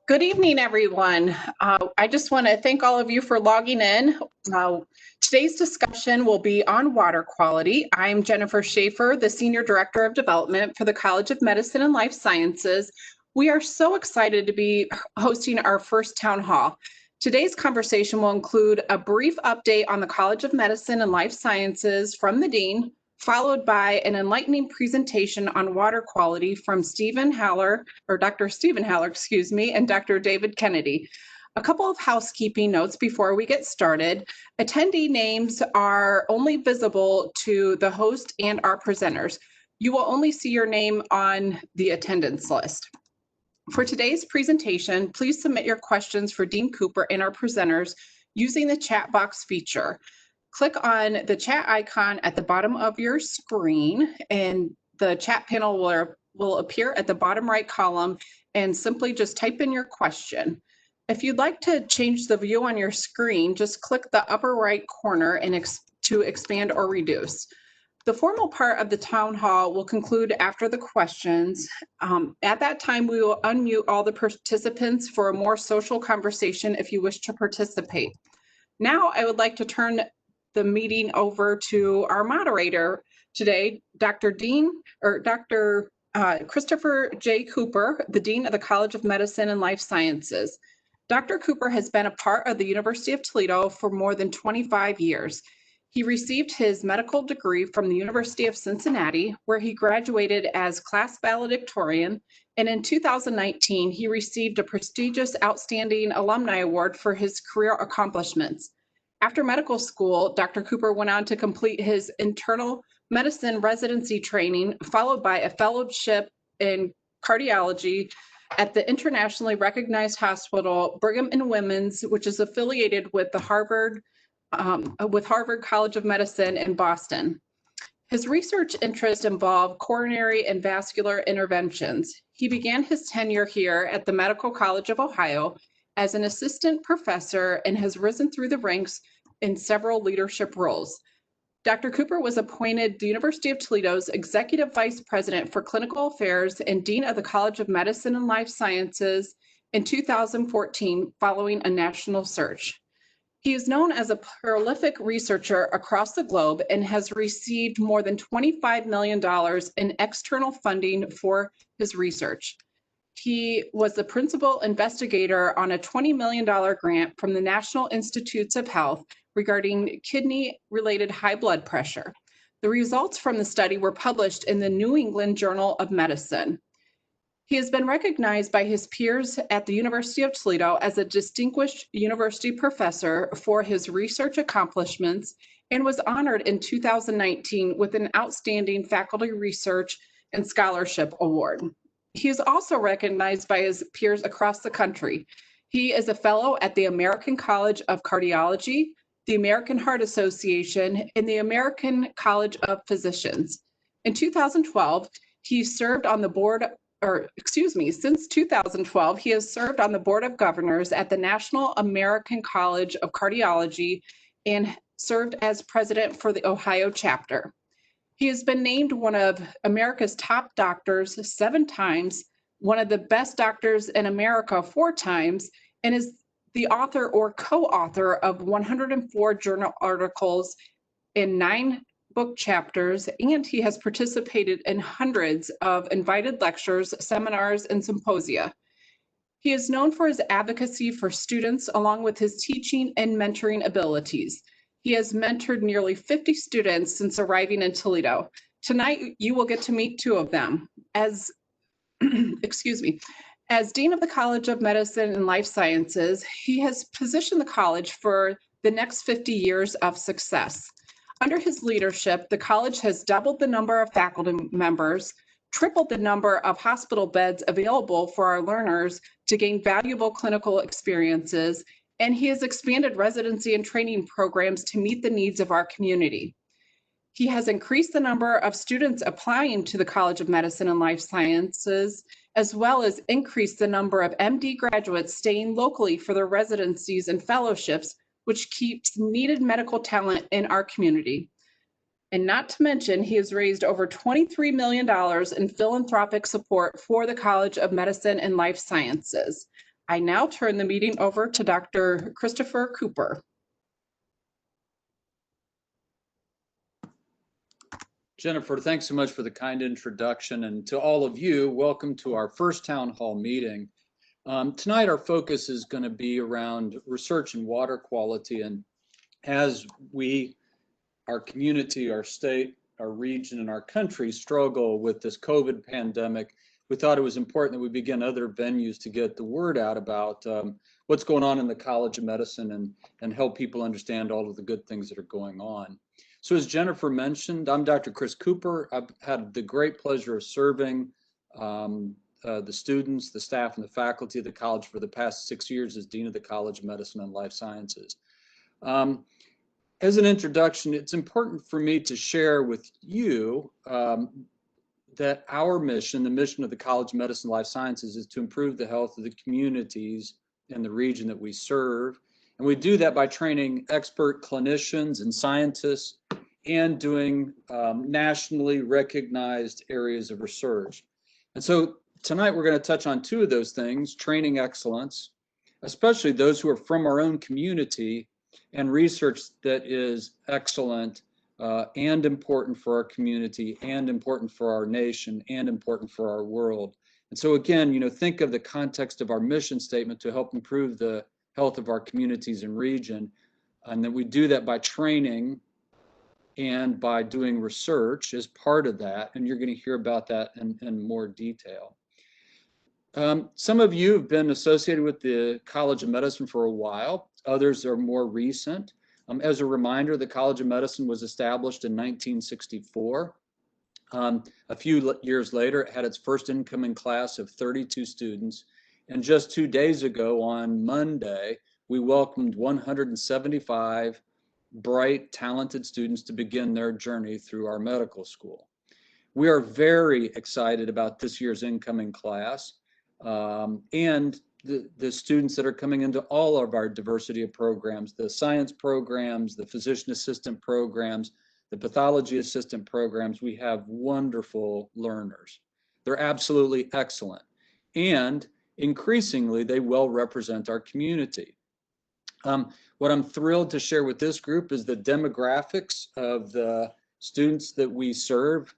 Good evening, everyone. I just want to thank all of you for logging in. Today's discussion will be on water quality. I'm Jennifer Schaefer, the Senior Director of Development for the College of Medicine and Life Sciences. We are so excited to be hosting our first town hall. Today's conversation will include a brief update on the College of Medicine and Life Sciences from the Dean, followed by an enlightening presentation on water quality from Dr. Stephen Haller, and Dr. David Kennedy. A couple of housekeeping notes before we get started. Attendee names are only visible to the host and our presenters. You will only see your name on the attendance list. For today's presentation, please submit your questions for Dean Cooper and our presenters using the chat box feature. Click on the chat icon at the bottom of your screen, and the chat panel will appear at the bottom right column, and simply just type in your question. If you'd like to change the view on your screen, just click the upper right corner and to expand or reduce. The formal part of the town hall will conclude after the questions. At that time, we will unmute all the participants for a more social conversation if you wish to participate. Now, I would like to turn the meeting over to our moderator today, Dr. Christopher J. Cooper, the Dean of the College of Medicine and Life Sciences. Dr. Cooper has been a part of the University of Toledo for more than 25 years. He received his medical degree from the University of Cincinnati, where he graduated as class valedictorian, and in 2019, he received a prestigious Outstanding Alumni Award for his career accomplishments. After medical school, Dr. Cooper went on to complete his internal medicine residency training, followed by a fellowship in cardiology at the internationally recognized hospital, Brigham and Women's, which is affiliated with the Harvard College of Medicine in Boston. His research interests involve coronary and vascular interventions. He began his tenure here at the Medical College of Ohio as an assistant professor and has risen through the ranks in several leadership roles. Dr. Cooper was appointed the University of Toledo's Executive Vice President for Clinical Affairs and Dean of the College of Medicine and Life Sciences in 2014 following a national search. He is known as a prolific researcher across the globe and has received more than $25 million in external funding for his research. He was the principal investigator on a $20 million grant from the National Institutes of Health regarding kidney-related high blood pressure. The results from the study were published in the New England Journal of Medicine. He has been recognized by his peers at the University of Toledo as a distinguished university professor for his research accomplishments and was honored in 2019 with an Outstanding Faculty Research and Scholarship Award. He is also recognized by his peers across the country. He is a fellow at the American College of Cardiology, the American Heart Association, and the American College of Physicians. In 2012, he served on the board, since 2012, he has served on the Board of Governors at the National American College of Cardiology and served as president for the Ohio chapter. He has been named one of America's top doctors 7 times, one of the best doctors in America 4 times, and is the author or co-author of 104 journal articles in 9 book chapters, and he has participated in hundreds of invited lectures, seminars, and symposia. He is known for his advocacy for students along with his teaching and mentoring abilities. He has mentored nearly 50 students since arriving in Toledo. Tonight, you will get to meet 2 of them. As Dean of the College of Medicine and Life Sciences, he has positioned the college for the next 50 years of success. Under his leadership, the college has doubled the number of faculty members, tripled the number of hospital beds available for our learners to gain valuable clinical experiences, and he has expanded residency and training programs to meet the needs of our community. He has increased the number of students applying to the College of Medicine and Life Sciences, as well as increased the number of MD graduates staying locally for their residencies and fellowships, which keeps needed medical talent in our community. And not to mention, he has raised over $23 million in philanthropic support for the College of Medicine and Life Sciences. I now turn the meeting over to Dr. Christopher Cooper. Jennifer, thanks so much for the kind introduction, and to all of you, welcome to our first town hall meeting. Tonight, our focus is going to be around research in water quality, and as we, our community, our state, our region, and our country struggle with this COVID pandemic, we thought it was important that we begin other venues to get the word out about what's going on in the College of Medicine and help people understand all of the good things that are going on. So as Jennifer mentioned, I'm Dr. Chris Cooper. I've had the great pleasure of serving the students, the staff, and the faculty of the college for the past 6 years as Dean of the College of Medicine and Life Sciences. As an introduction, it's important for me to share with you that our mission, the mission of the College of Medicine and Life Sciences, is to improve the health of the communities in the region that we serve. And we do that by training expert clinicians and scientists and doing nationally recognized areas of research. And so tonight we're going to touch on two of those things: training excellence, especially those who are from our own community, and research that is excellent and important for our community and important for our nation and important for our world. And so again, think of the context of our mission statement to help improve the health of our communities and region, and that we do that by training and by doing research as part of that, and you're going to hear about that in more detail. Some of you have been associated with the College of Medicine for a while. Others are more recent. As a reminder, the College of Medicine was established in 1964. A few years later, it had its first incoming class of 32 students. And just 2 days ago, on Monday, we welcomed 175 bright, talented students to begin their journey through our medical school. We are very excited about this year's incoming class and the students that are coming into all of our diversity of programs, the science programs, the physician assistant programs, the pathology assistant programs. We have wonderful learners. They're absolutely excellent. And increasingly, they well represent our community. What I'm thrilled to share with this group is the demographics of the students that we serve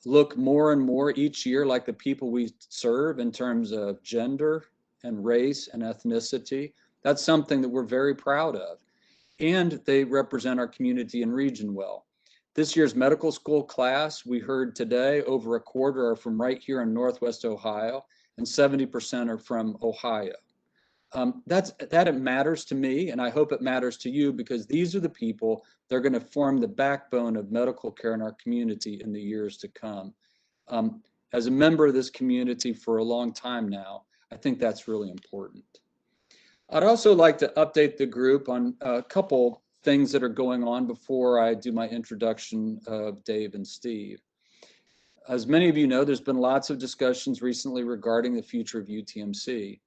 look more and more each year like the people we serve in terms of gender and race and ethnicity. That's something that we're very proud of. And they represent our community and region well. This year's medical school class, we heard today, over a quarter are from right here in Northwest Ohio, and 70% are from Ohio. That matters to me, and I hope it matters to you, because these are the people that are going to form the backbone of medical care in our community in the years to come. As a member of this community for a long time now, I think that's really important. I'd also like to update the group on a couple things that are going on before I do my introduction of Dave and Steve. As many of you know, there's been lots of discussions recently regarding the future of UTMC.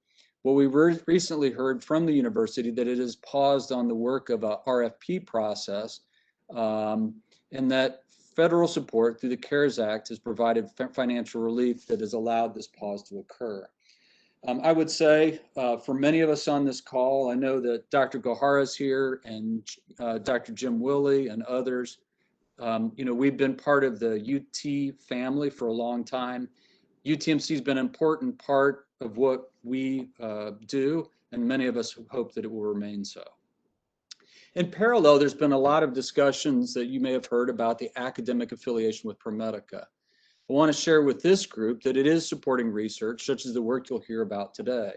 Well, we recently heard from the university that it has paused on the work of a RFP process, and that federal support through the CARES Act has provided financial relief that has allowed this pause to occur. I would say for many of us on this call, I know that Dr. Gohara is here, and Dr. Jim Willey and others. We've been part of the UT family for a long time. UTMC has been an important part of what we do, and many of us hope that it will remain so. In parallel, there's been a lot of discussions that you may have heard about the academic affiliation with ProMedica. I want to share with this group that it is supporting research, such as the work you'll hear about today.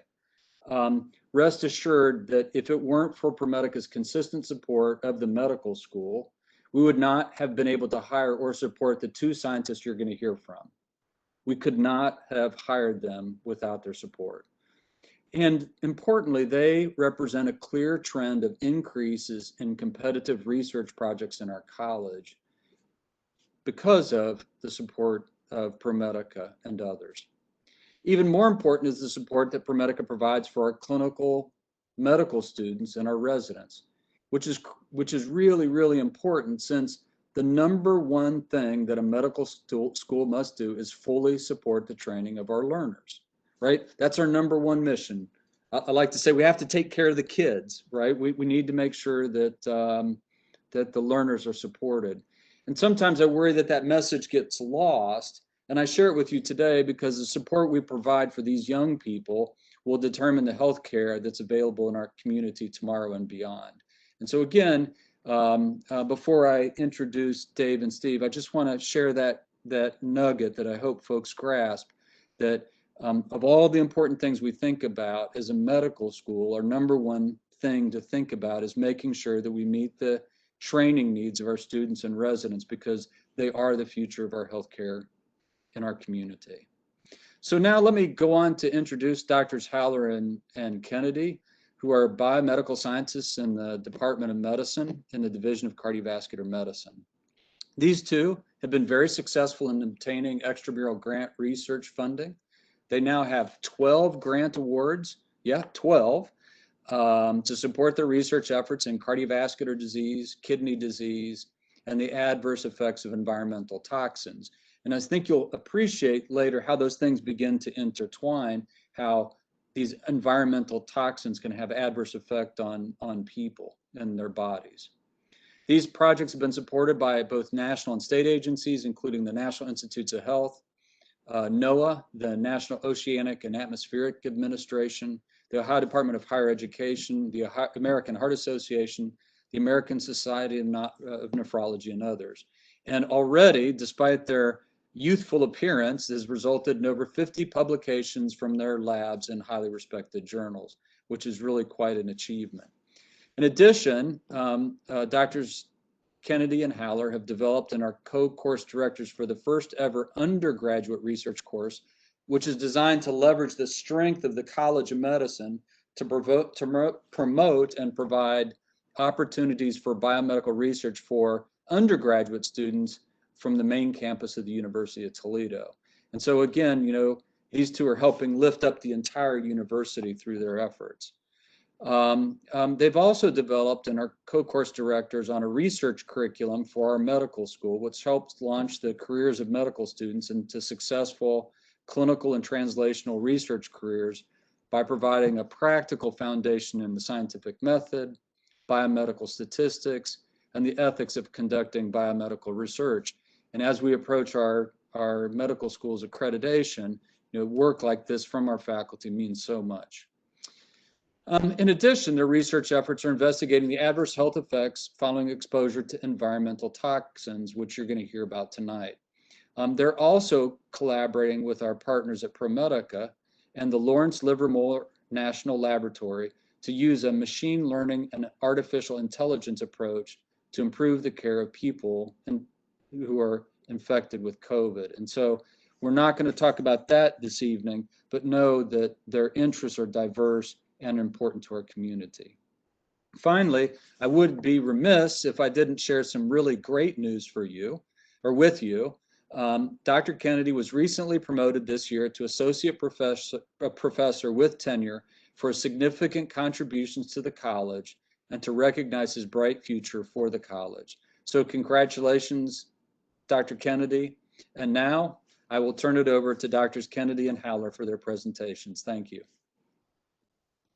Rest assured that if it weren't for ProMedica's consistent support of the medical school, we would not have been able to hire or support the 2 scientists you're going to hear from. We could not have hired them without their support. And importantly, they represent a clear trend of increases in competitive research projects in our college because of the support of ProMedica and others. Even more important is the support that ProMedica provides for our clinical medical students and our residents, which is really, really important, since the number one thing that a medical school must do is fully support the training of our learners, right? That's our number one mission. I like to say we have to take care of the kids, right? We need to make sure that, that the learners are supported. And sometimes I worry that that message gets lost. And I share it with you today because the support we provide for these young people will determine the health care that's available in our community tomorrow and beyond. And so again, before I introduce Dave and Steve, I just want to share that nugget that I hope folks grasp, that of all the important things we think about as a medical school, our number one thing to think about is making sure that we meet the training needs of our students and residents, because they are the future of our healthcare in our community. So now let me go on to introduce Drs. Haller and Kennedy, who are biomedical scientists in the Department of Medicine in the Division of Cardiovascular Medicine. These two have been very successful in obtaining extramural grant research funding. They now have 12 grant awards, 12, to support their research efforts in cardiovascular disease, kidney disease, and the adverse effects of environmental toxins. And I think you'll appreciate later how those things begin to intertwine, how these environmental toxins can have adverse effect on people and their bodies. These projects have been supported by both national and state agencies, including the National Institutes of Health, NOAA, the National Oceanic and Atmospheric Administration, the Ohio Department of Higher Education, the American Heart Association, the American Society of Nephrology, and others. And already, despite their youthful appearance, has resulted in over 50 publications from their labs in highly respected journals, which is really quite an achievement. In addition, Drs. Kennedy and Haller have developed and are co-course directors for the first ever undergraduate research course, which is designed to leverage the strength of the College of Medicine to promote and provide opportunities for biomedical research for undergraduate students from the main campus of the University of Toledo. And so again, you know, these two are helping lift up the entire university through their efforts. They've also developed and are co-course directors on a research curriculum for our medical school, which helps launch the careers of medical students into successful clinical and translational research careers by providing a practical foundation in the scientific method, biomedical statistics, and the ethics of conducting biomedical research. And as we approach our medical school's accreditation, you know, work like this from our faculty means so much. In addition, their research efforts are investigating the adverse health effects following exposure to environmental toxins, which you're going to hear about tonight. They're also collaborating with our partners at ProMedica and the Lawrence Livermore National Laboratory to use a machine learning and artificial intelligence approach to improve the care of people who are infected with COVID. And so we're not going to talk about that this evening, but know that their interests are diverse and important to our community. Finally, I would be remiss if I didn't share some really great news for you, or with you. Dr. Kennedy was recently promoted this year to associate professor with tenure for significant contributions to the college and to recognize his bright future for the college. So congratulations, Dr. Kennedy. And now I will turn it over to Drs. Kennedy and Haller for their presentations. Thank you.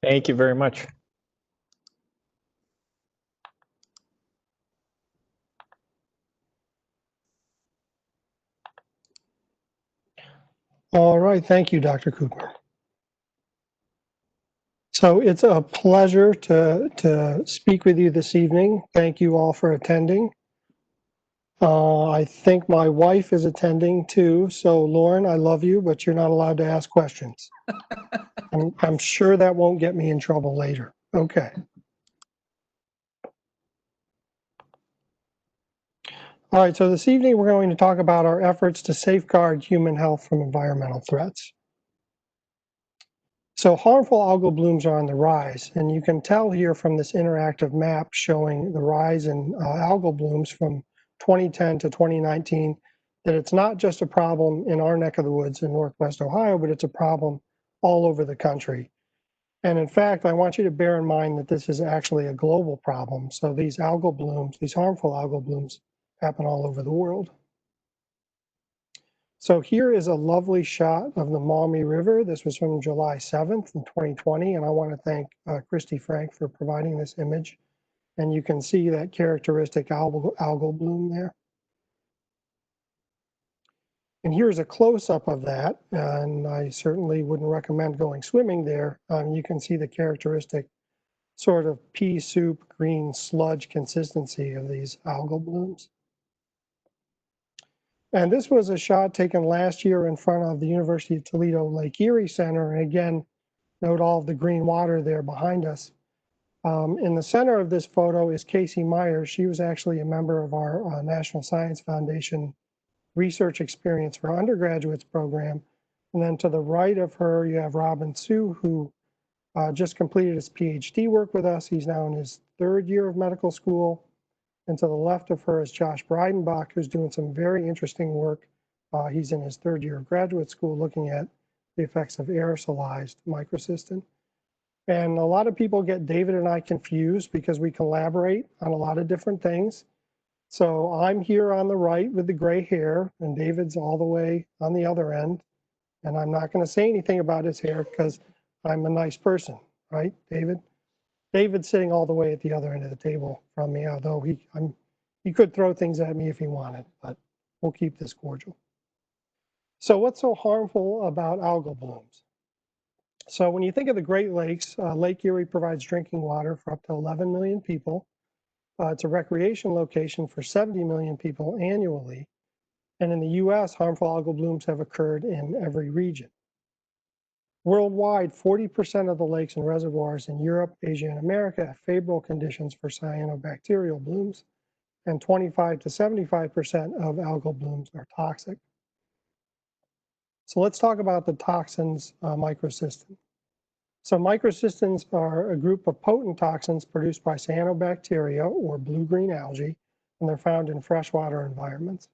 Thank you very much. All right, thank you, Dr. Cooper. So it's a pleasure to speak with you this evening. Thank you all for attending. I think my wife is attending too. So Lauren, I love you, but you're not allowed to ask questions. I'm sure that won't get me in trouble later. Okay. All right, so this evening we're going to talk about our efforts to safeguard human health from environmental threats. So harmful algal blooms are on the rise, and you can tell here from this interactive map showing the rise in algal blooms from 2010 to 2019 that it's not just a problem in our neck of the woods in Northwest Ohio, but it's a problem all over the country. And in fact, I want you to bear in mind that this is actually a global problem. So these algal blooms, these harmful algal blooms, happen all over the world. So here is a lovely shot of the Maumee River. This was from July 7th in 2020, and I want to thank Christy Frank for providing this image. And you can see that characteristic algal bloom there. And here's a close-up of that, and I certainly wouldn't recommend going swimming there. You can see the characteristic sort of pea soup green sludge consistency of these algal blooms. And this was a shot taken last year in front of the University of Toledo Lake Erie Center. And again, note all of the green water there behind us. In the center of this photo is Casey Myers. She was actually a member of our National Science Foundation Research Experience for Undergraduates program. And then to the right of her, you have Robin Sue, who just completed his PhD work with us. He's now in his 3rd year of medical school. And to the left of her is Josh Breidenbach, who's doing some very interesting work. He's in his 3rd year of graduate school looking at the effects of aerosolized microcystin. And a lot of people get David and I confused because we collaborate on a lot of different things. So I'm here on the right with the gray hair, and David's all the way on the other end. And I'm not going to say anything about his hair because I'm a nice person, right, David? David's sitting all the way at the other end of the table from me, although he could throw things at me if he wanted, but we'll keep this cordial. So what's so harmful about algal blooms? So when you think of the Great Lakes, Lake Erie provides drinking water for up to 11 million people. It's a recreation location for 70 million people annually. And in the US, harmful algal blooms have occurred in every region. Worldwide, 40% of the lakes and reservoirs in Europe, Asia, and America have favorable conditions for cyanobacterial blooms, and 25 to 75% of algal blooms are toxic. So let's talk about the toxins microcystin. So microcystins are a group of potent toxins produced by cyanobacteria or blue-green algae, and they're found in freshwater environments.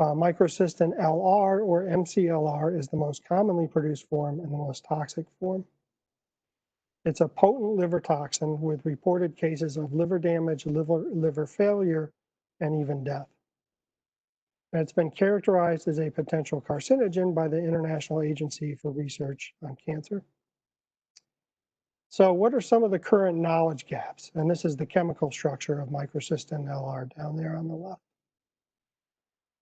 Microcystin LR or MCLR is the most commonly produced form and the most toxic form. It's a potent liver toxin with reported cases of liver damage, liver failure, and even death. And it's been characterized as a potential carcinogen by the International Agency for Research on Cancer. So what are some of the current knowledge gaps? And this is the chemical structure of microcystin LR down there on the left.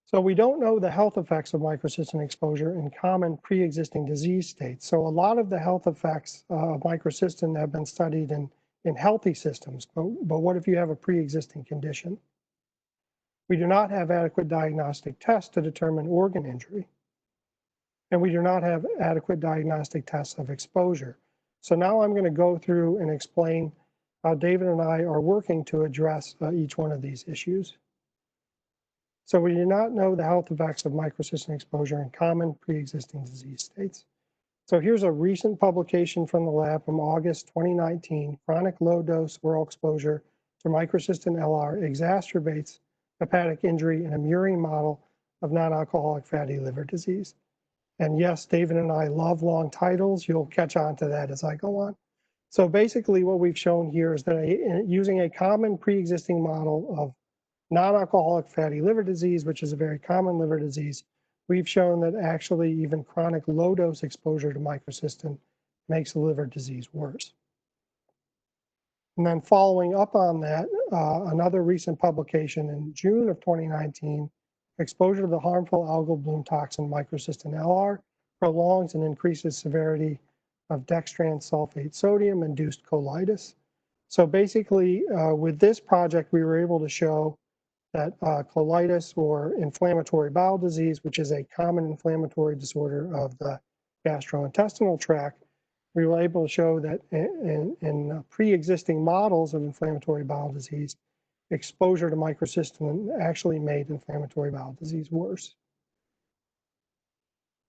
So we don't know the health effects of microcystin exposure in common pre-existing disease states. So a lot of the health effects of microcystin have been studied in healthy systems, but what if you have a pre-existing condition? We do not have adequate diagnostic tests to determine organ injury. And we do not have adequate diagnostic tests of exposure. So now I'm going to go through and explain how David and I are working to address each one of these issues. So we do not know the health effects of microcystin exposure in common pre-existing disease states. So here's a recent publication from the lab from August 2019. Chronic low-dose oral exposure to microcystin LR exacerbates hepatic injury in a murine model of non-alcoholic fatty liver disease. And yes, David and I love long titles. You'll catch on to that as I go on. So basically what we've shown here is that using a common pre-existing model of non-alcoholic fatty liver disease, which is a very common liver disease, we've shown that actually even chronic low-dose exposure to microcystin makes the liver disease worse. And then following up on that, another recent publication in June of 2019, exposure to the harmful algal bloom toxin microcystin LR prolongs and increases severity of dextrans sulfate sodium-induced colitis. So basically, with this project, we were able to show that colitis or inflammatory bowel disease, which is a common inflammatory disorder of the gastrointestinal tract, we were able to show that in pre-existing models of inflammatory bowel disease, exposure to microcystin actually made inflammatory bowel disease worse.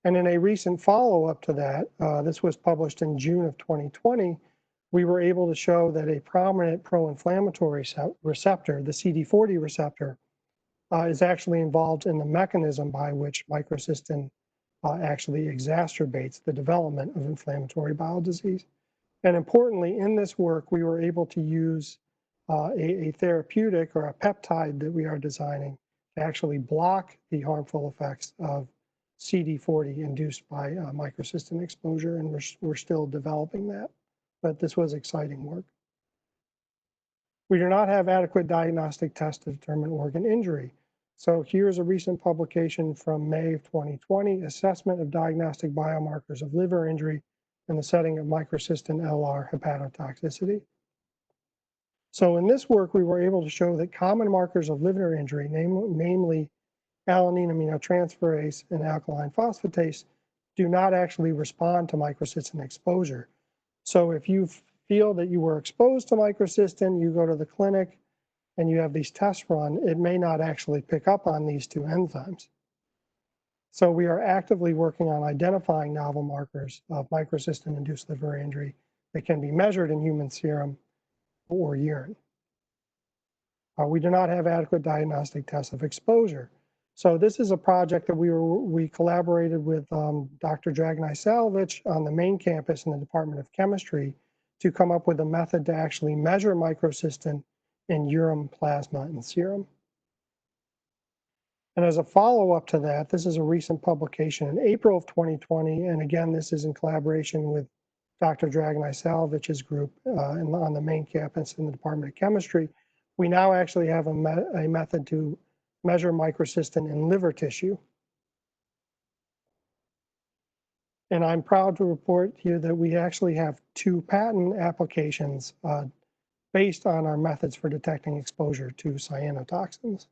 And in a recent follow-up to that, this was published in June of 2020, we were able to show that a prominent pro-inflammatory receptor, the CD40 receptor, is actually involved in the mechanism by which microcystin actually exacerbates the development of inflammatory bowel disease. And importantly, in this work, we were able to use a therapeutic or a peptide that we are designing to actually block the harmful effects of CD40 induced by microcystin exposure, and we're still developing that. But this was exciting work. We do not have adequate diagnostic tests to determine organ injury. So here's a recent publication from May of 2020, assessment of diagnostic biomarkers of liver injury in the setting of microcystin LR hepatotoxicity. So in this work, we were able to show that common markers of liver injury, namely alanine aminotransferase and alkaline phosphatase, do not actually respond to microcystin exposure. So if you feel that you were exposed to microcystin, you go to the clinic and you have these tests run, it may not actually pick up on these two enzymes. So we are actively working on identifying novel markers of microcystin-induced liver injury that can be measured in human serum or urine. We do not have adequate diagnostic tests of exposure. So this is a project that we collaborated with Dr. Dragnai Salovich on the main campus in the Department of Chemistry to come up with a method to actually measure microcystin in urine, plasma, and serum. And as a follow-up to that, this is a recent publication in April of 2020, and again, this is in collaboration with Dr. Dragnai Salovich's group on the main campus in the Department of Chemistry. We now actually have a method to measure microcystin in liver tissue. And I'm proud to report here that we actually have 2 patent applications based on our methods for detecting exposure to cyanotoxins.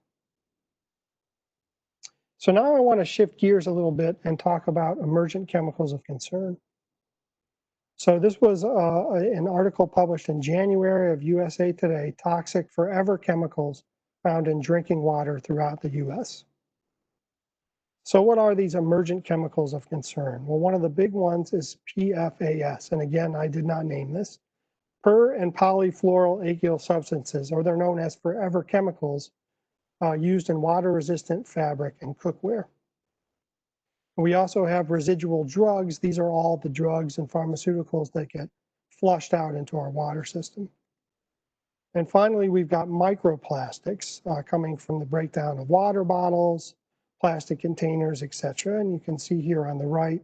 So now I want to shift gears a little bit and talk about emergent chemicals of concern. So this was an article published in January of USA Today, Toxic Forever Chemicals Found in Drinking Water Throughout the US. So what are these emergent chemicals of concern? Well, one of the big ones is PFAS, and again, I did not name this. Per and polyfluoroalkyl substances, or they're known as forever chemicals, used in water-resistant fabric and cookware. We also have residual drugs. These are all the drugs and pharmaceuticals that get flushed out into our water system. And finally, we've got microplastics coming from the breakdown of water bottles, plastic containers, etc. And you can see here on the right,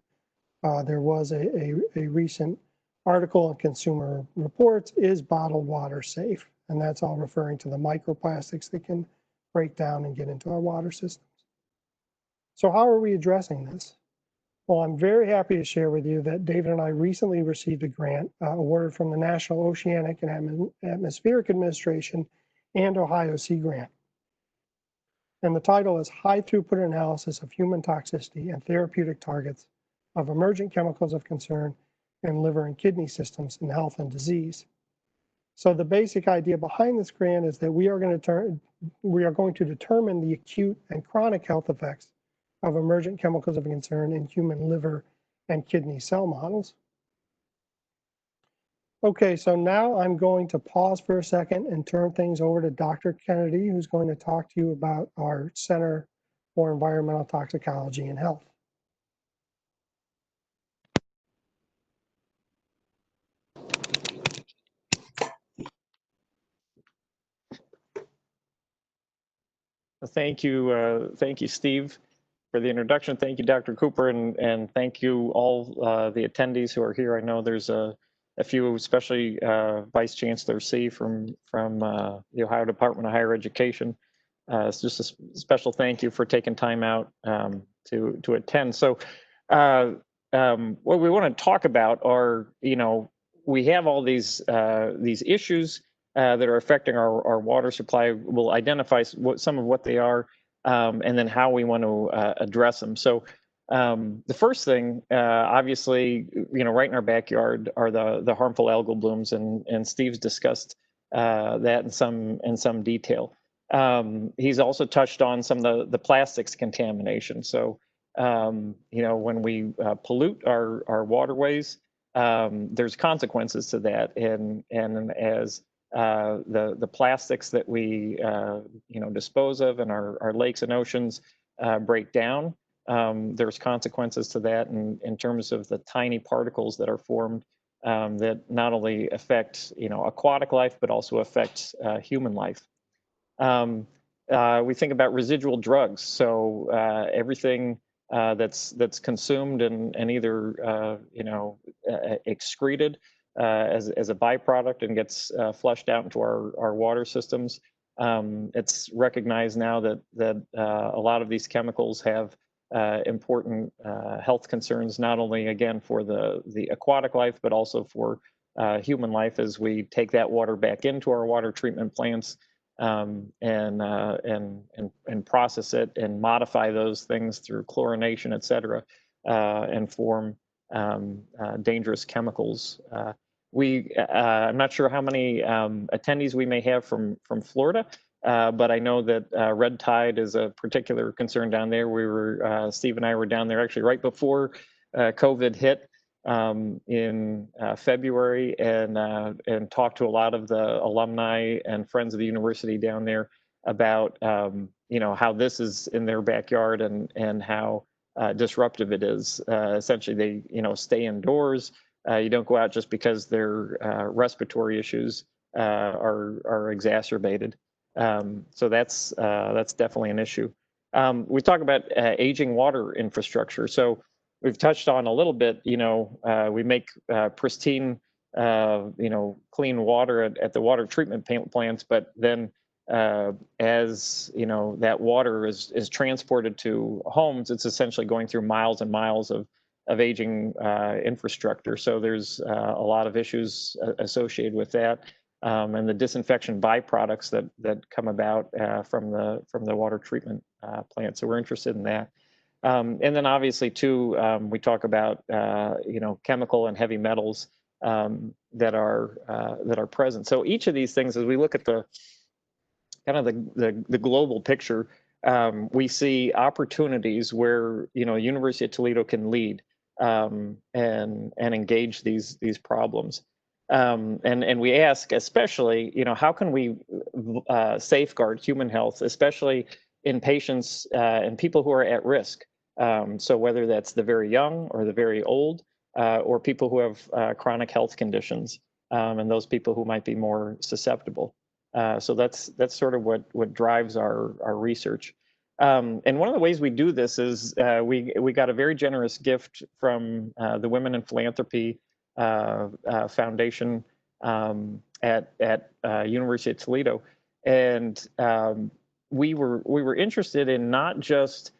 there was a recent article in Consumer Reports, is bottled water safe? And that's all referring to the microplastics that can break down and get into our water systems. So how are we addressing this? Well, I'm very happy to share with you that David and I recently received a grant awarded from the National Oceanic and Atmospheric Administration and Ohio Sea Grant. And the title is High Throughput Analysis of Human Toxicity and Therapeutic Targets of Emergent Chemicals of Concern in Liver and Kidney Systems in Health and Disease. So the basic idea behind this grant is that we are going to determine the acute and chronic health effects of emergent chemicals of concern in human liver and kidney cell models. Okay, so now I'm going to pause for a second and turn things over to Dr. Kennedy, who's going to talk to you about our Center for Environmental Toxicology and Health. Thank you, Steve, for the introduction. Thank you, Dr. Cooper, and thank you all the attendees who are here. I know there's a few, especially Vice Chancellor C from the Ohio Department of Higher Education. It's just a special thank you for taking time out to attend. So what we want to talk about are, we have all these issues that are affecting our water supply. We'll identify some of what they are and then how we want to address them. So the first thing, obviously, right in our backyard are the harmful algal blooms, and Steve's discussed that in some detail. He's also touched on some of the plastics contamination. So, when we pollute our waterways, there's consequences to that, and as the plastics that we dispose of in our lakes and oceans break down, there's consequences to that in terms of the tiny particles that are formed that not only affect, aquatic life, but also affect human life. We think about residual drugs. So everything that's consumed and either, excreted as a byproduct and gets flushed out into our water systems. It's recognized now that a lot of these chemicals have important health concerns, not only again for the aquatic life, but also for human life as we take that water back into our water treatment plants and process it and modify those things through chlorination, et cetera, and form dangerous chemicals. I'm not sure how many attendees we may have from Florida, but I know that red tide is a particular concern down there. Steve and I were down there actually right before COVID hit in February and talked to a lot of the alumni and friends of the university down there about how this is in their backyard and how disruptive it is. Essentially, they stay indoors. You don't go out just because their respiratory issues are exacerbated. So that's definitely an issue. We talk about aging water infrastructure. So we've touched on a little bit. We make pristine, clean water at the water treatment plants, but then as that water is transported to homes, it's essentially going through miles and miles of aging infrastructure. So there's a lot of issues associated with that, and the disinfection byproducts that come about from the water treatment plant. So we're interested in that. And then obviously too, we talk about chemical and heavy metals that are present. So each of these things, as we look at the kind of the global picture, we see opportunities where University of Toledo can lead and engage these problems. And we ask, especially, how can we safeguard human health, especially in patients and people who are at risk. So whether that's the very young or the very old, or people who have chronic health conditions, and those people who might be more susceptible. So that's sort of what drives our research. And one of the ways we do this is we got a very generous gift from the Women in Philanthropy Foundation at University of Toledo, and we were interested in not just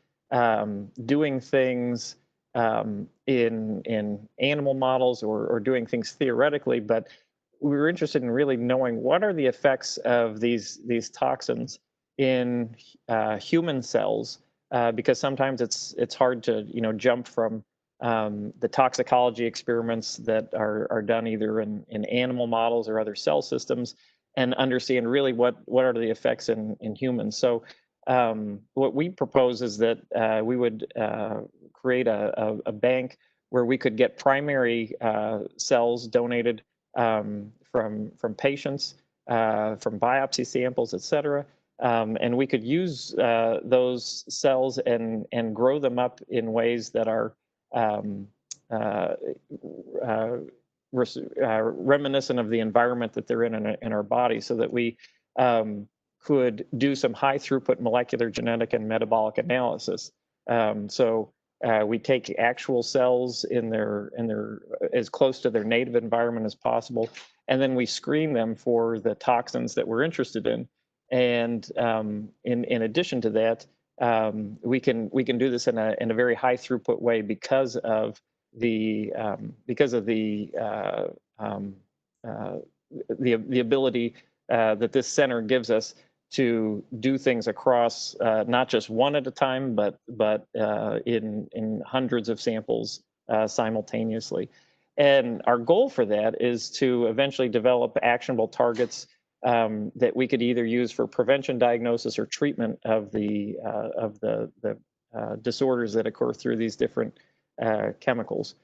doing things in animal models or doing things theoretically, but we were interested in really knowing what are the effects of these toxins in human cells, because sometimes it's hard to jump from the toxicology experiments that are done either in animal models or other cell systems and understand really what are the effects in humans. So what we propose is that we would create a bank where we could get primary cells donated from patients, from biopsy samples, et cetera. And we could use those cells and grow them up in ways that are reminiscent of the environment that they're in our body, so that we could do some high throughput molecular genetic and metabolic analysis. So we take actual cells in their as close to their native environment as possible, and then we screen them for the toxins that we're interested in. And in addition to that, we can do this in a very high throughput way because of the ability that this center gives us to do things across not just one at a time, but in hundreds of samples simultaneously. And our goal for that is to eventually develop actionable targets that we could either use for prevention, diagnosis, or treatment of the disorders that occur through these different chemicals.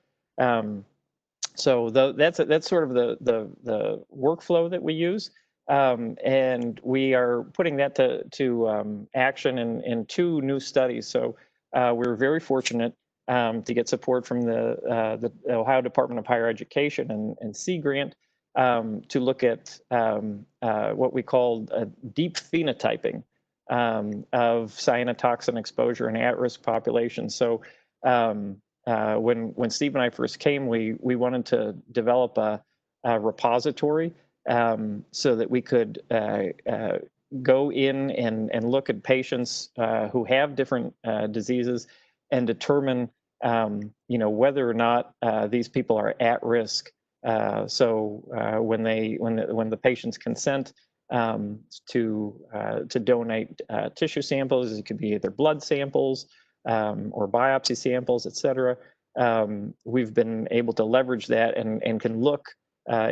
So that's sort of the workflow that we use. And we are putting that to action in 2 new studies. So we're very fortunate to get support from the Ohio Department of Higher Education and Sea Grant to look at what we call deep phenotyping of cyanotoxin exposure in at-risk populations. So when Steve and I first came, we wanted to develop a repository so that we could go in and look at patients who have different diseases and determine, whether or not these people are at risk. So when the patients consent to donate tissue samples, it could be either blood samples or biopsy samples, et cetera. We've been able to leverage that and can look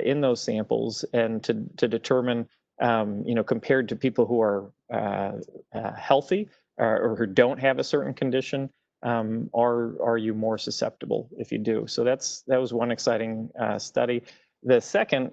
in those samples and to determine, compared to people who are healthy or who don't have a certain condition, are you more susceptible if you do? So that was one exciting study. The second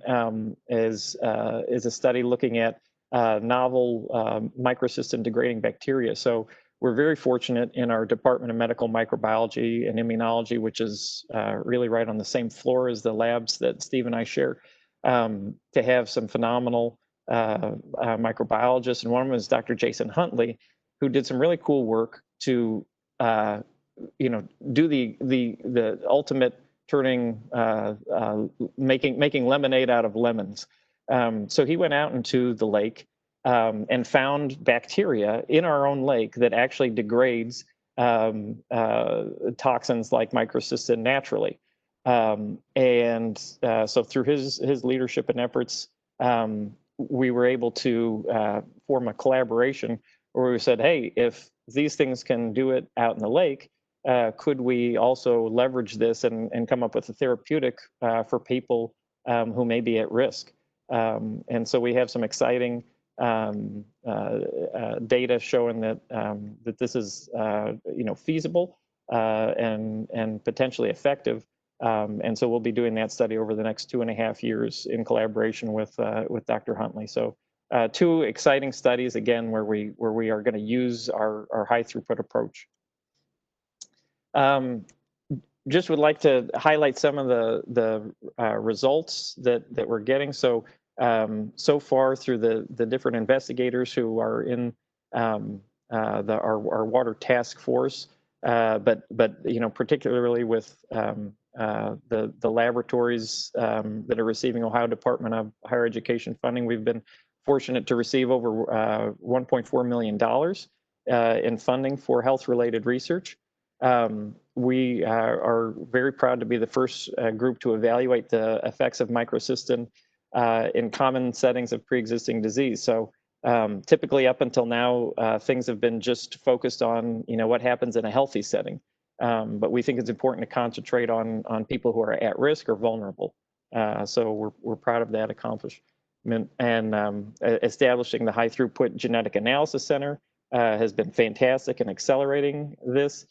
is a study looking at novel microcystin degrading bacteria. So we're very fortunate in our Department of Medical Microbiology and Immunology, which is really right on the same floor as the labs that Steve and I share, to have some phenomenal microbiologists. And one of them is Dr. Jason Huntley, who did some really cool work to do the ultimate turning, making lemonade out of lemons. So he went out into the lake and found bacteria in our own lake that actually degrades toxins like microcystin naturally. So through his leadership and efforts, we were able to form a collaboration where we said, hey, if these things can do it out in the lake, could we also leverage this and come up with a therapeutic for people who may be at risk? And so we have some exciting data showing that this is feasible and potentially effective. And so we'll be doing that study over the next 2.5 years in collaboration with Dr. Huntley. So two exciting studies again where we are going to use our high throughput approach. Just would like to highlight some of the results that we're getting. So so far through the different investigators who are in our water task force, but particularly with the laboratories that are receiving Ohio Department of Higher Education funding, we've been fortunate to receive over $1.4 million in funding for health-related research. We are very proud to be the first group to evaluate the effects of microcystin in common settings of pre-existing disease. So typically up until now, things have been just focused on what happens in a healthy setting. But we think it's important to concentrate on people who are at risk or vulnerable. So we're proud of that accomplishment. And establishing the high throughput genetic analysis center has been fantastic in accelerating this.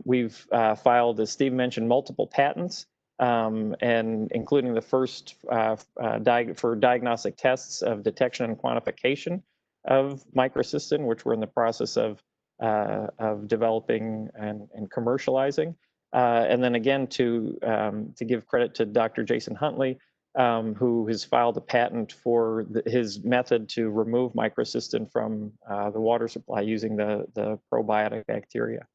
We've filed, as Steve mentioned, multiple patents, and including the first for diagnostic tests of detection and quantification of microcystin, which we're in the process of developing and commercializing. And then again, to give credit to Dr. Jason Huntley, who has filed a patent for his method to remove microcystin from the water supply using the probiotic bacteria.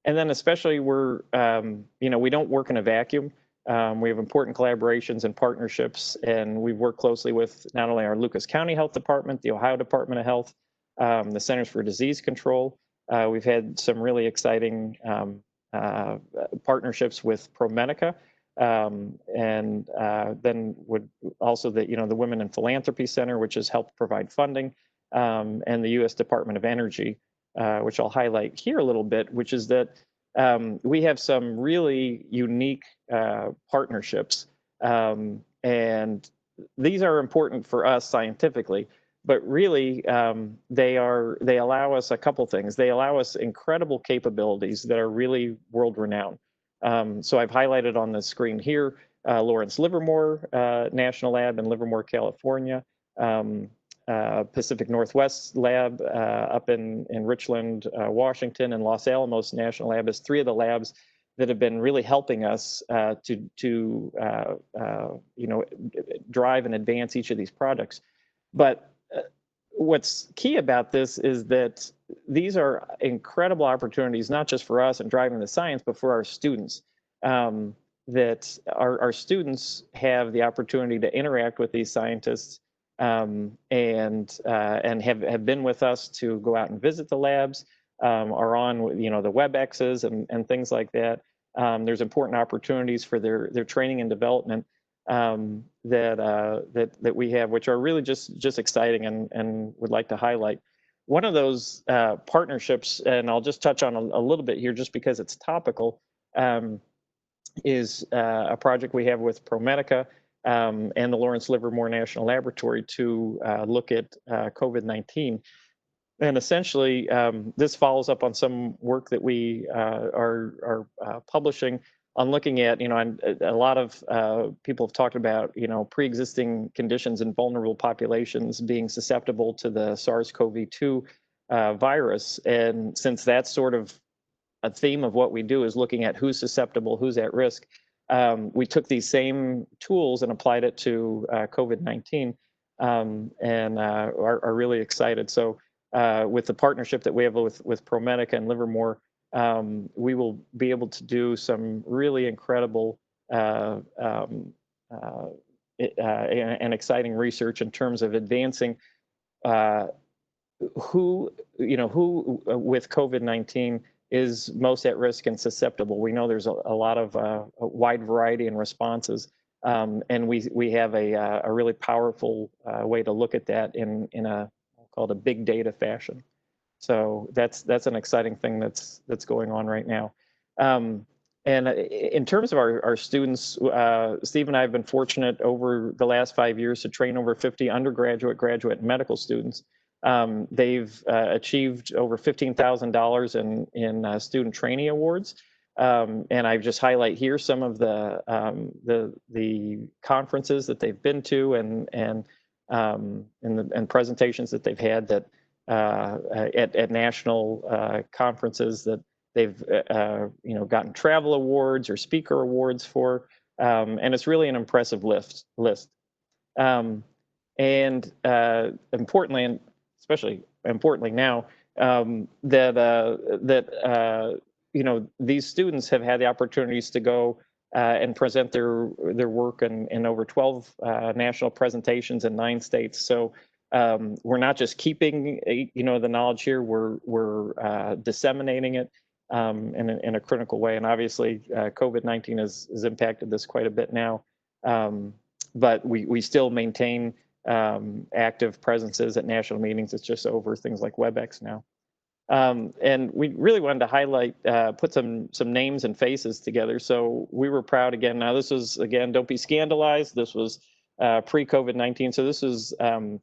And then especially we don't work in a vacuum. We have important collaborations and partnerships, and we've worked closely with not only our Lucas County Health Department, the Ohio Department of Health, the Centers for Disease Control. We've had some really exciting partnerships with ProMedica, and then would also the Women in Philanthropy Center, which has helped provide funding, and the U.S. Department of Energy, which I'll highlight here a little bit, which is that we have some really unique partnerships, and these are important for us scientifically, but really they allow us a couple things. They allow us incredible capabilities that are really world-renowned. So I've highlighted on the screen here Lawrence Livermore National Lab in Livermore, California. Pacific Northwest lab up in Richland, Washington, and Los Alamos National Lab as three of the labs that have been really helping us to drive and advance each of these projects. But what's key about this is that these are incredible opportunities, not just for us in driving the science, but for our students. That our students have the opportunity to interact with these scientists and have been with us to go out and visit the labs, are on the WebExes and things like that. There's important opportunities for their training and development that we have, which are really just exciting and would like to highlight. One of those partnerships, and I'll just touch on a little bit here just because it's topical, is a project we have with ProMedica and the Lawrence Livermore National Laboratory to look at COVID-19. And essentially, this follows up on some work that we are publishing on looking at, and a lot of people have talked about, pre-existing conditions in vulnerable populations being susceptible to the SARS-CoV-2 virus. And since that's sort of a theme of what we do is looking at who's susceptible, who's at risk, we took these same tools and applied it to COVID-19 and are really excited. So with the partnership that we have with ProMedica and Livermore, we will be able to do some really incredible and exciting research in terms of advancing who with COVID-19 is most at risk and susceptible. We know there's a lot of a wide variety in responses, and we have a really powerful way to look at that in a called a big data fashion. So that's an exciting thing that's going on right now. And in terms of our students, Steve and I have been fortunate over the last 5 years to train over 50 undergraduate, graduate, and medical students. They've achieved over $15,000 in student training awards. And I just highlight here some of the conferences that they've been to and presentations that they've had that at national conferences that they've gotten travel awards or speaker awards for, and it's really an impressive list. And importantly, and especially importantly now, these students have had the opportunities to go and present their work in over 12 national presentations in 9 states. So we're not just keeping the knowledge here, we're disseminating it in a critical way. And obviously COVID-19 has impacted this quite a bit now, but we still maintain active presences at national meetings. It's just over things like WebEx now. And we really wanted to highlight, put some names and faces together. So we were proud again. Now this was, again, don't be scandalized. This was pre-COVID-19. So this was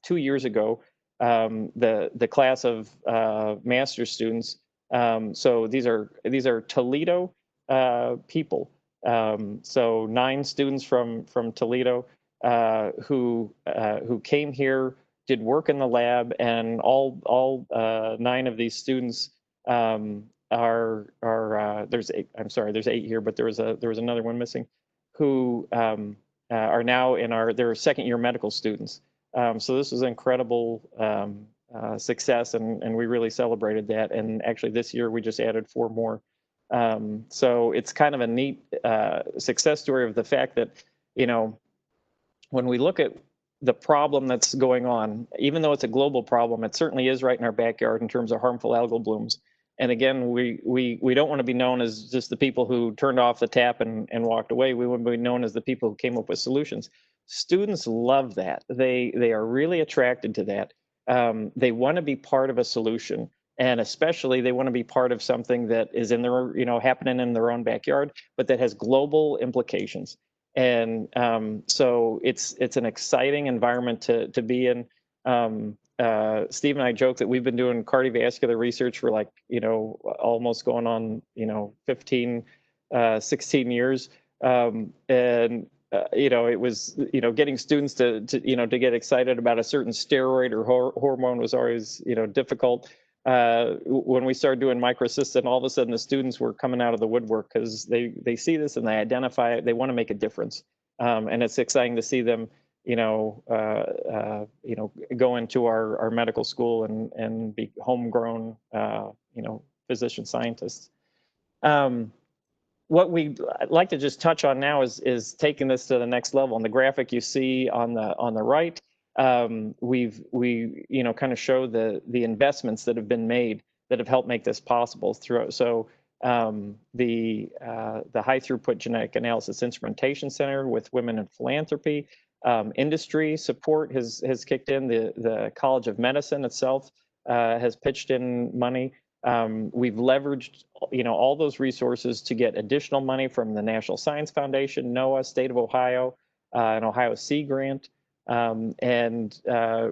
2 years ago, the class of master's students. So these are Toledo people. So 9 students from Toledo who came here, did work in the lab, and all 9 of these students are there's 8. I'm sorry, there's 8 here, but there was another one missing, who are now in their second-year medical students. So this was incredible success, and we really celebrated that. And actually, this year we just added 4 more. So it's kind of a neat success story of the fact that when we look at the problem that's going on, even though it's a global problem, it certainly is right in our backyard in terms of harmful algal blooms. And again, we don't want to be known as just the people who turned off the tap and walked away. We want to be known as the people who came up with solutions. Students love that. They are really attracted to that. They want to be part of a solution, and especially they want to be part of something that is in their, happening in their own backyard, but that has global implications. And so it's an exciting environment to be in. Steve and I joke that we've been doing cardiovascular research for almost going on 15, 16 years. And it was, getting students to get excited about a certain steroid or hormone was always, difficult. When we started doing microcystin, all of a sudden the students were coming out of the woodwork because they see this and they identify it. They want to make a difference, and it's exciting to see them, go into our medical school and be homegrown, physician scientists. What we'd like to just touch on now is taking this to the next level. On the graphic you see on the right, we kind of show the investments that have been made that have helped make this possible throughout. So the high throughput genetic analysis instrumentation center with women in philanthropy, industry support has kicked in. The College of Medicine itself has pitched in money. We've leveraged, all those resources to get additional money from the National Science Foundation, NOAA, State of Ohio, an Ohio Sea grant, and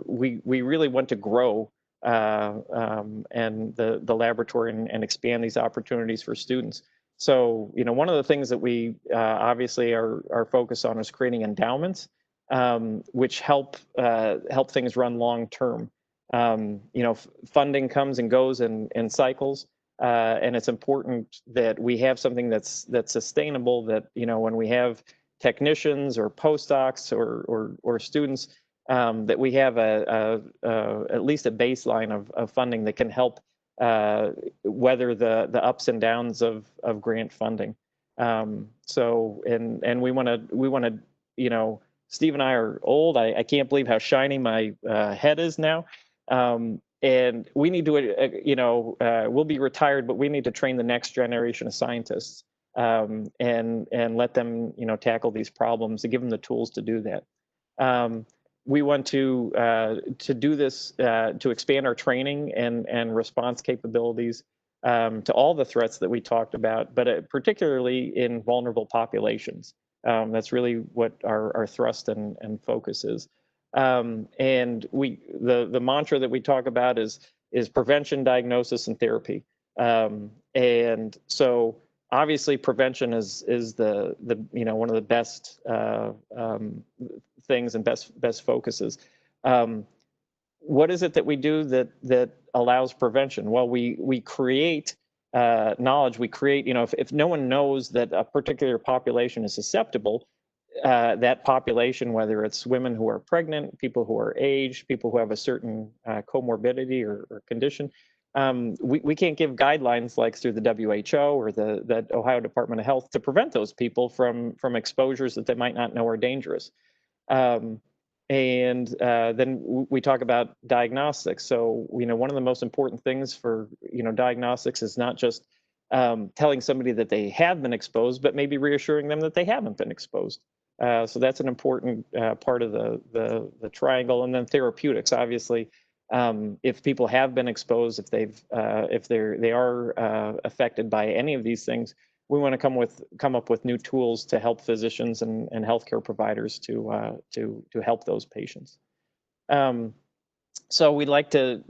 we really want to grow and the laboratory and expand these opportunities for students. So, one of the things that we obviously are focused on is creating endowments, which help things run long term. Funding comes and goes in cycles, and it's important that we have something that's sustainable, that, when we have technicians or postdocs or students, that we have at least a baseline of funding that can help weather the ups and downs of grant funding. So we want to, Steve and I are old. I can't believe how shiny my head is now. And we need to, we'll be retired, but we need to train the next generation of scientists, and let them, tackle these problems, to give them the tools to do that. We want to do this to expand our training and response capabilities to all the threats that we talked about, but particularly in vulnerable populations. That's really what our thrust and focus is. And the mantra that we talk about is prevention, diagnosis, and therapy. And so obviously prevention is the one of the best things and best focuses. What is it that we do that allows prevention? Well, we create knowledge. We create, if no one knows that a particular population is susceptible, that population, whether it's women who are pregnant, people who are aged, people who have a certain comorbidity or condition, we can't give guidelines like through the WHO or the Ohio Department of Health to prevent those people from exposures that they might not know are dangerous. And then we talk about diagnostics. So, one of the most important things for, diagnostics is not just telling somebody that they have been exposed, but maybe reassuring them that they haven't been exposed. So that's an important part of the triangle. And then therapeutics, obviously, if people have been exposed, if they are affected by any of these things, we want to come up with new tools to help physicians and healthcare providers to help those patients. So we'd like to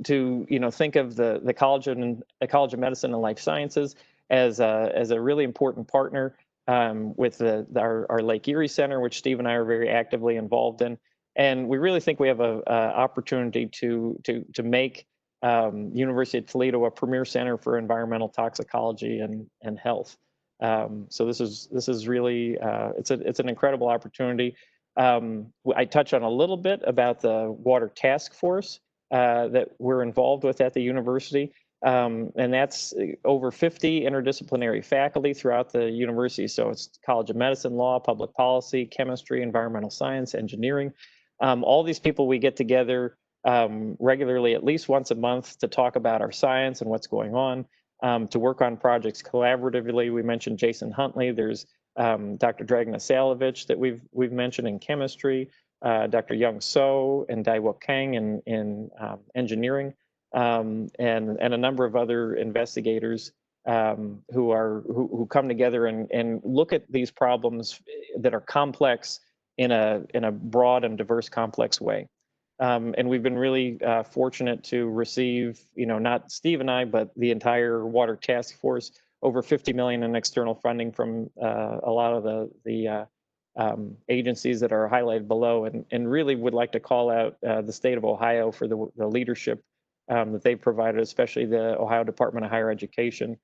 think of the College of Medicine and Life Sciences as a really important partner with our Lake Erie Center, which Steve and I are very actively involved in. And we really think we have an opportunity to make University of Toledo a premier center for environmental toxicology and health. So this is really it's an incredible opportunity. I touched on a little bit about the water task force that we're involved with at the university. And that's over 50 interdisciplinary faculty throughout the university. So it's College of Medicine, Law, Public Policy, Chemistry, Environmental Science, Engineering. All these people, we get together regularly, at least once a month, to talk about our science and what's going on, to work on projects collaboratively. We mentioned Jason Huntley. There's Dr. Dragna Salovich that we've mentioned in chemistry, Dr. Young So and Daiwook Kang in engineering. And a number of other investigators who come together and look at these problems that are complex in a broad and diverse, complex way. And we've been really fortunate to receive, not Steve and I, but the entire water task force, over $50 million in external funding from a lot of the agencies that are highlighted below, and really would like to call out the state of Ohio for the leadership that they've provided, especially the Ohio Department of Higher Education,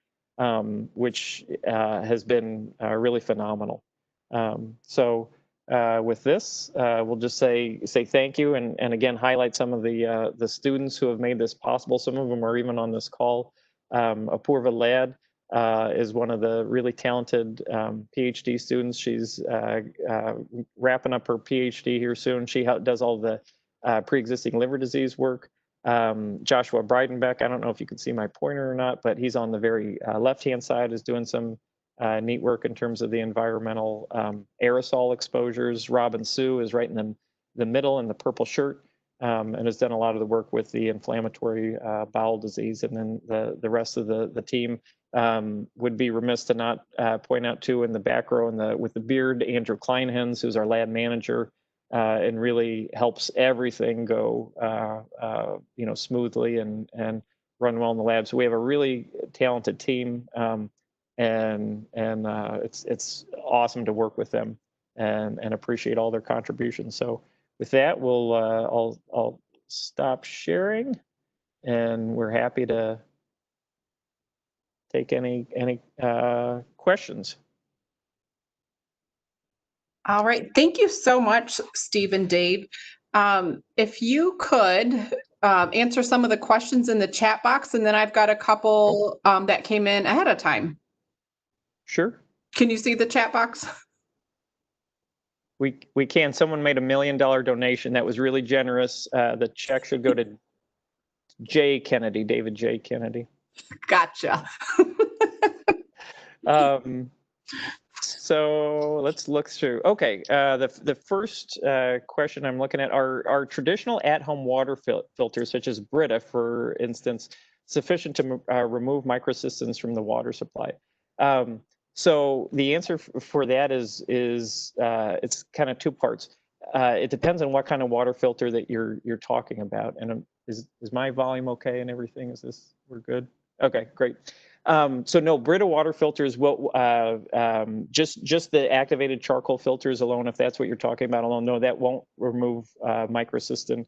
which has been really phenomenal. With this, we'll just say thank you, and again highlight some of the students who have made this possible. Some of them are even on this call. Apurva Ladd is one of the really talented PhD students. She's wrapping up her PhD here soon. She does all the pre-existing liver disease work. Joshua Breidenbeck, I don't know if you can see my pointer or not, but he's on the very left-hand side, is doing some neat work in terms of the environmental aerosol exposures. Robin Sue is right in the middle in the purple shirt, and has done a lot of the work with the inflammatory bowel disease. And then the rest of the team would be remiss to not point out too in the back row with the beard, Andrew Kleinhens, who's our lab manager, and really helps everything go smoothly and run well in the lab. So we have a really talented team, and it's awesome to work with them and appreciate all their contributions. So with that, I'll stop sharing, and we're happy to take any questions. All right. Thank you so much, Steve and Dave. If you could answer some of the questions in the chat box, and then I've got a couple that came in ahead of time. Sure. Can you see the chat box? We can. Someone made $1 million donation. That was really generous. The check should go to J. Kennedy, David J. Kennedy. Gotcha. So let's look through. Okay, the first question I'm looking at are traditional at-home water filters, such as Brita, for instance, sufficient to remove microcystins from the water supply? So the answer for that is it's kind of two parts. It depends on what kind of water filter that you're talking about. And is my volume okay and everything? We're good? Okay, great. So no, Brita water filters will just the activated charcoal filters alone, if that's what you're talking about alone. No, that won't remove microcystin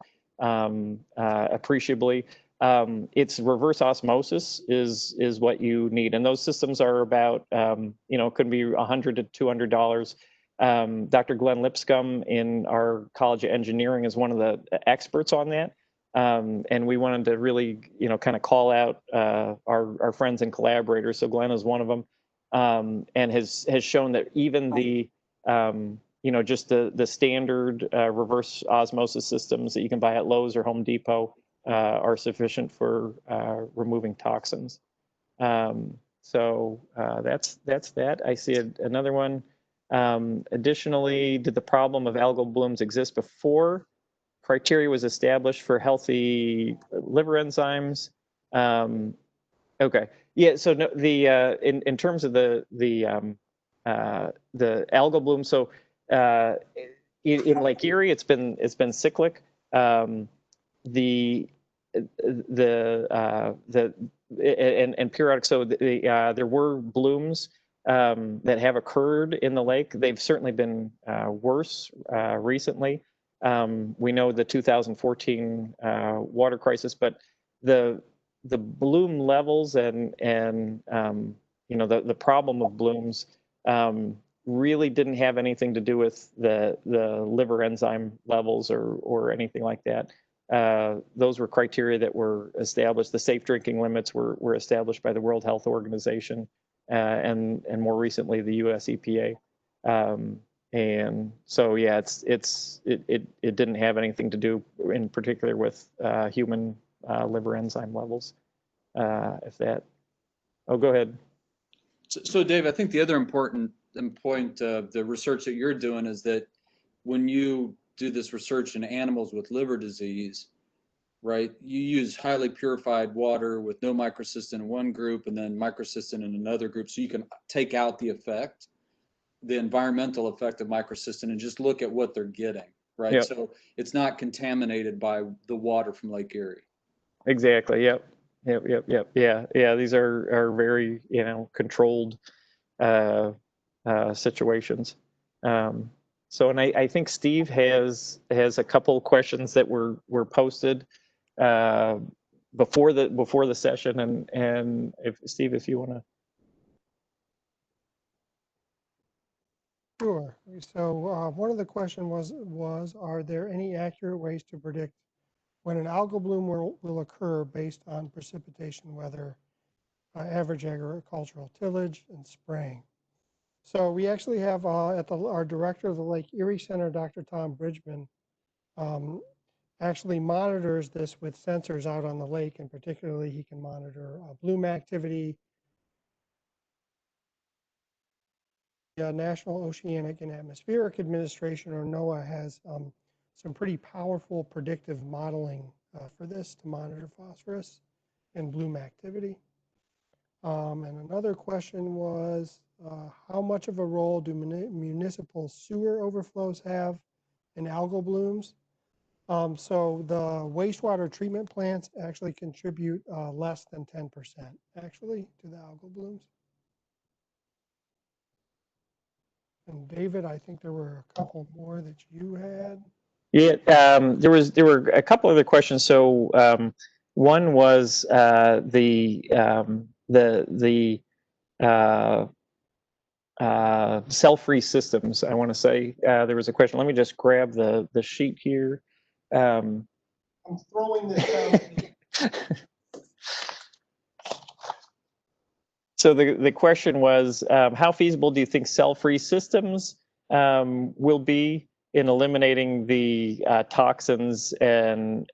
appreciably. It's reverse osmosis is what you need, and those systems are about could be $100 to $200. Dr. Glenn Lipscomb in our College of Engineering is one of the experts on that. And we wanted to really, kind of call out our friends and collaborators. So Glenn is one of them, and has shown that even the, just the standard reverse osmosis systems that you can buy at Lowe's or Home Depot are sufficient for removing toxins. So that's that. I see another one. Additionally, did the problem of algal blooms exist before criteria was established for healthy liver enzymes? Okay, yeah. So no, in terms of the algal bloom, so in Lake Erie, it's been cyclic. And periodic. So there were blooms that have occurred in the lake. They've certainly been worse recently. We know the 2014 water crisis, but the bloom levels and the problem of blooms really didn't have anything to do with the liver enzyme levels or anything like that. Those were criteria that were established. The safe drinking limits were established by the World Health Organization and more recently the US EPA. And so, yeah, it didn't have anything to do in particular with human liver enzyme levels. If that, oh, go ahead. So Dave, I think the other important point of the research that you're doing is that when you do this research in animals with liver disease, right, you use highly purified water with no microcystin in one group and then microcystin in another group, so you can take out the environmental effect of microcystin and just look at what they're getting, right? Yep. So it's not contaminated by the water from Lake Erie. Exactly. Yep. Yeah. These are very, controlled situations. So, and I think Steve has a couple questions that were posted before the session, and if Steve, if you want to. Sure. So one of the questions was, are there any accurate ways to predict when an algal bloom will occur based on precipitation weather, average agricultural tillage, and spraying? So we actually have our director of the Lake Erie Center, Dr. Tom Bridgman, actually monitors this with sensors out on the lake, and particularly he can monitor bloom activity. The National Oceanic and Atmospheric Administration, or NOAA, has some pretty powerful predictive modeling for this to monitor phosphorus and bloom activity. And another question was, how much of a role do municipal sewer overflows have in algal blooms? So the wastewater treatment plants actually contribute less than 10% actually to the algal blooms. And David, I think there were a couple more that you had. Yeah, there were a couple other questions. So one was the cell-free systems. I want to say there was a question. Let me just grab the sheet here. I'm throwing this down. So the question was, how feasible do you think cell-free systems will be in eliminating the toxins and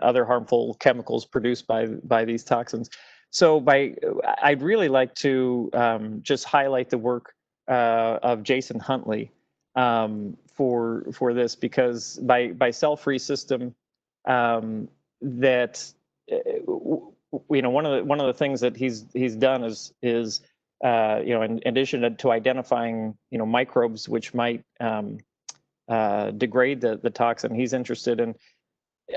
other harmful chemicals produced by these toxins? So I'd really like to just highlight the work of Jason Huntley for this, because by cell-free system, that one of the things that he's done is in addition to identifying microbes which might degrade the toxin, he's interested in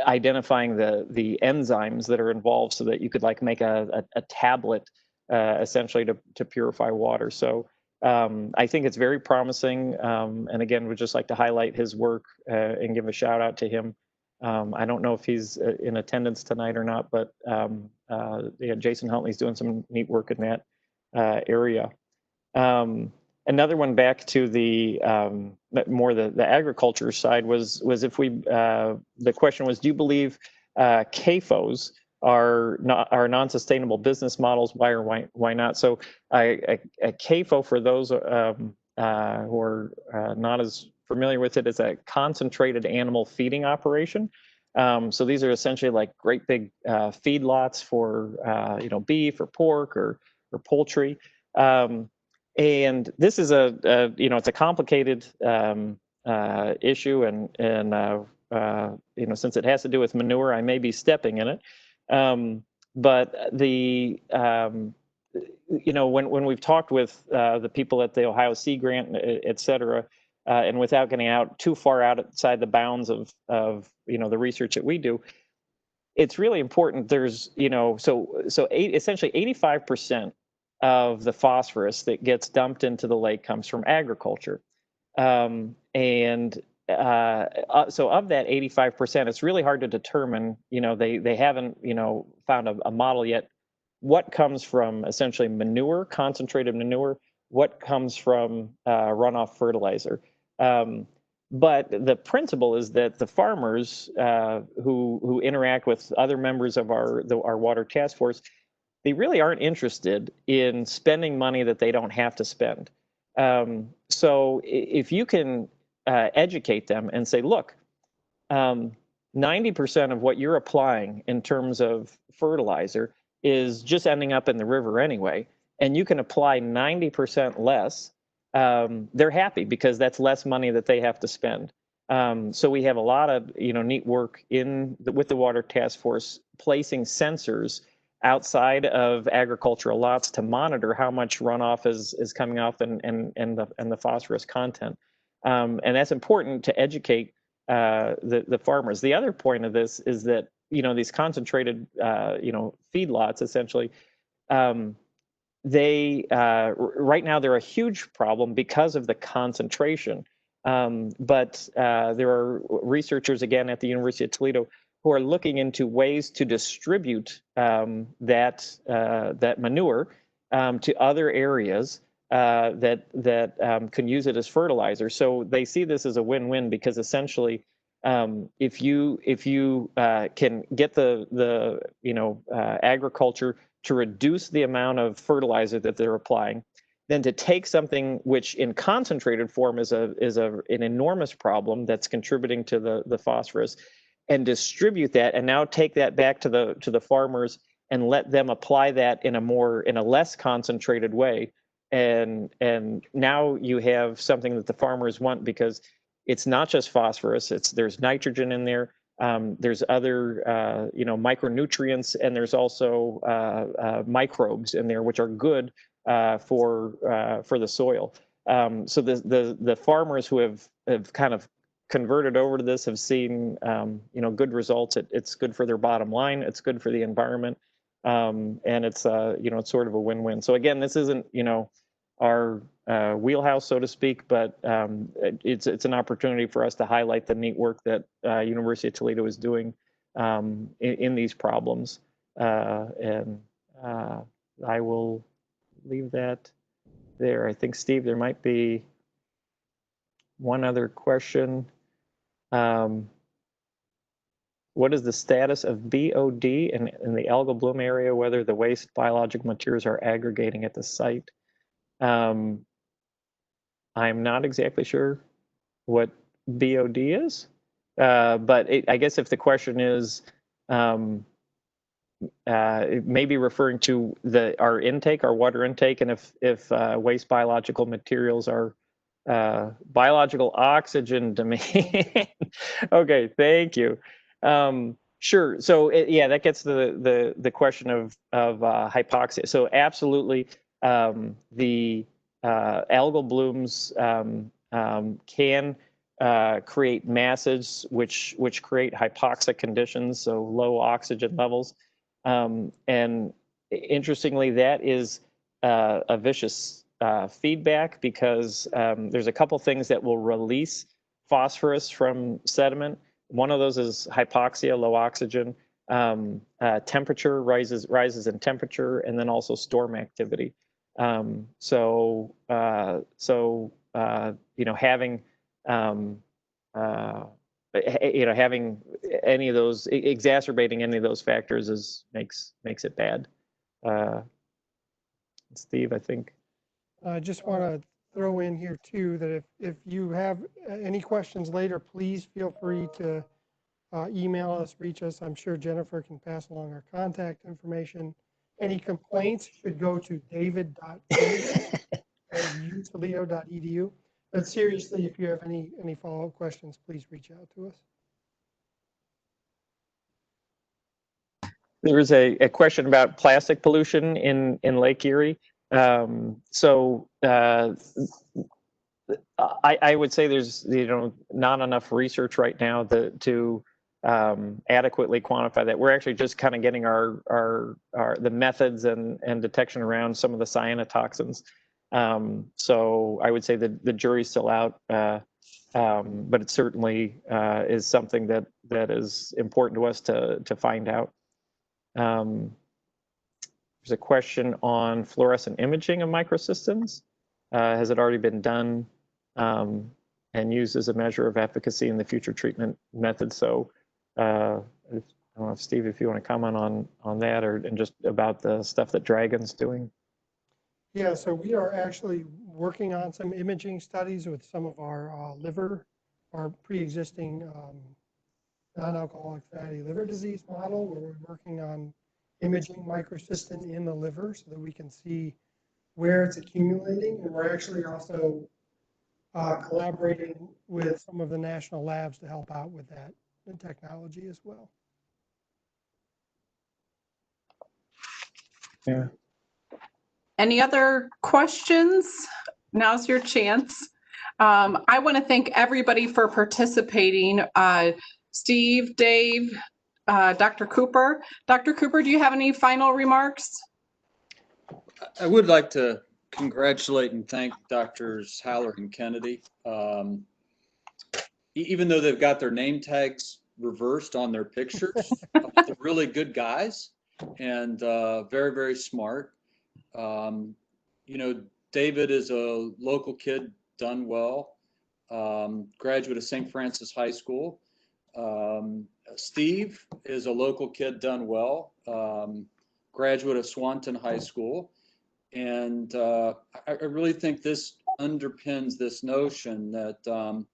identifying the enzymes that are involved so that you could make a tablet essentially to purify water. So I think it's very promising, and again, would just like to highlight his work and give a shout out to him. I don't know if he's in attendance tonight or not, but Jason Huntley's doing some neat work in that area. Another one, back to the more the agriculture side, was if the question was, do you believe CAFOs are non-sustainable business models? Why or why not? So a CAFO, for those who are not as familiar with it, is a concentrated animal feeding operation. So these are essentially like great big feedlots for beef or pork or poultry. And this is it's a complicated issue, and since it has to do with manure, I may be stepping in it. But when we've talked with the people at the Ohio Sea Grant, et cetera, and without getting out too far outside the bounds of the research that we do, it's really important. There's essentially 85% of the phosphorus that gets dumped into the lake comes from agriculture, so of that 85%, it's really hard to determine. They haven't found a model yet. What comes from essentially manure, concentrated manure? What comes from runoff fertilizer? But the principle is that the farmers who interact with other members of our water task force, they really aren't interested in spending money that they don't have to spend. So if you can educate them and say, look, 90% of what you're applying in terms of fertilizer is just ending up in the river anyway, and you can apply 90% less, they're happy because that's less money that they have to spend. So we have a lot of neat work with the Water Task Force, placing sensors outside of agricultural lots to monitor how much runoff is coming off and the phosphorus content. And that's important to educate the farmers. The other point of this is that these concentrated feedlots, essentially, right now they're a huge problem because of the concentration. But there are researchers, again, at the University of Toledo who are looking into ways to distribute that manure to other areas that can use it as fertilizer. So they see this as a win-win, because essentially, if you can get the agriculture to reduce the amount of fertilizer that they're applying, then to take something which in concentrated form is an enormous problem that's contributing to the phosphorus, and distribute that, and now take that back to the farmers and let them apply that in a less concentrated way. And now you have something that the farmers want, because it's not just phosphorus, there's nitrogen in there, there's other micronutrients, and there's also microbes in there which are good for the soil. So the farmers who have kind of converted over to this have seen good results. It's good for their bottom line, it's good for the environment, and it's it's sort of a win-win. So again, this isn't our wheelhouse, so to speak, but it's an opportunity for us to highlight the neat work that University of Toledo is doing in these problems. And I will leave that there. I think, Steve, there might be one other question. What is the status of BOD in the algal bloom area, whether the waste biological materials are aggregating at the site? I'm not exactly sure what BOD is, but I guess if the question is, it may be referring to our water intake, and if waste biological materials are biological oxygen demand. Okay, thank you. Sure. So yeah, that gets to the question of hypoxia. So absolutely, the algal blooms can create masses which create hypoxic conditions, so low oxygen levels. And interestingly, that is a vicious feedback, because there's a couple things that will release phosphorus from sediment. One of those is hypoxia, low oxygen, temperature rises in temperature, and then also storm activity. Having having any of those, exacerbating any of those factors makes it bad. Steve, I think. I just want to throw in here too that if you have any questions later, please feel free to email us, reach us. I'm sure Jennifer can pass along our contact information. Any complaints should go to david.toledo@utoledo.edu. But seriously, if you have any follow-up questions, please reach out to us. There was a question about plastic pollution in Lake Erie. I would say there's not enough research right now to adequately quantify that. We're actually just kind of getting the methods and detection around some of the cyanotoxins. So I would say that the jury's still out, but it certainly is something that is important to us to find out. There's a question on fluorescent imaging of microcystins. Has it already been done and used as a measure of efficacy in the future treatment methods? So I don't know, Steve, if you want to comment on that, and just about the stuff that Dragon's doing. Yeah, so we are actually working on some imaging studies with some of our liver, our pre-existing non-alcoholic fatty liver disease model, where we're working on imaging microcystin in the liver so that we can see where it's accumulating. And we're actually also collaborating with some of the national labs to help out with that technology as well. Yeah. Any other questions? Now's your chance. I want to thank everybody for participating. Steve, Dave, Dr. Cooper. Dr. Cooper, do you have any final remarks? I would like to congratulate and thank Drs. Haller and Kennedy. even though they've got their name tags reversed on their pictures, they're really good guys and very, very smart. You know, David is a local kid, done well, graduate of St. Francis High School. Steve is a local kid, done well, graduate of Swanton High School. And I really think this underpins this notion that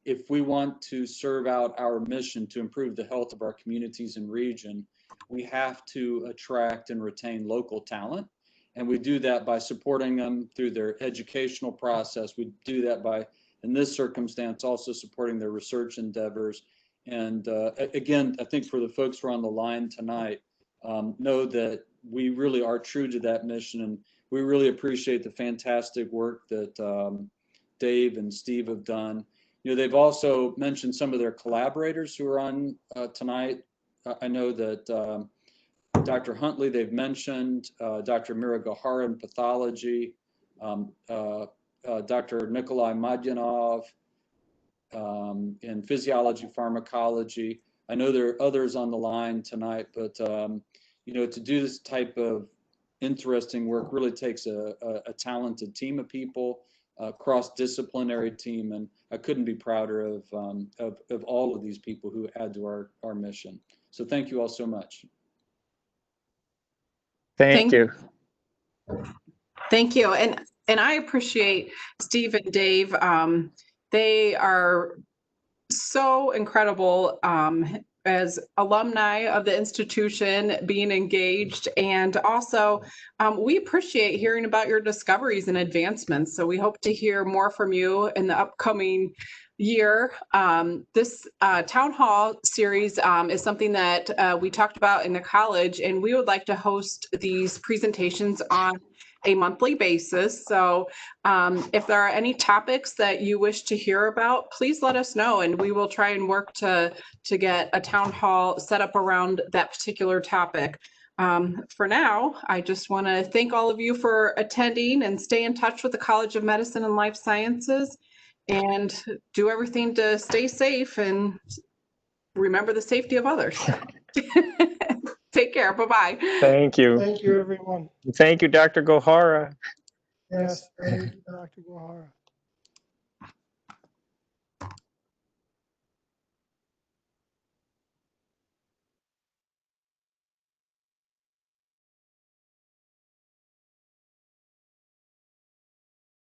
if we want to serve out our mission to improve the health of our communities and region, we have to attract and retain local talent. And we do that by supporting them through their educational process. We do that by, in this circumstance, also supporting their research endeavors. And again, I think for the folks who are on the line tonight, know that we really are true to that mission. And we really appreciate the fantastic work that Dave and Steve have done. You know, they've also mentioned some of their collaborators who are on tonight. I know that Dr. Huntley, they've mentioned, Dr. Mira Gohara in pathology, Dr. Nikolai Madyanov in physiology, pharmacology. I know there are others on the line tonight, but you know, to do this type of interesting work really takes a talented team of people, a cross-disciplinary team, and I couldn't be prouder of all of these people who add to our mission. So thank you all so much. Thank you. Thank you. And I appreciate Steve and Dave. They are so incredible as alumni of the institution, being engaged, and also we appreciate hearing about your discoveries and advancements. So we hope to hear more from you in the upcoming year. This town hall series is something that we talked about in the college, and we would like to host these presentations on a monthly basis. So if there are any topics that you wish to hear about, please let us know, and we will try and work to get a town hall set up around that particular topic. For now, I just want to thank all of you for attending, and stay in touch with the College of Medicine and Life Sciences, and do everything to stay safe and remember the safety of others. Take care. Bye-bye. Thank you. Thank you, everyone. Thank you, Dr. Gohara. Yes, thank you, Dr. Gohara.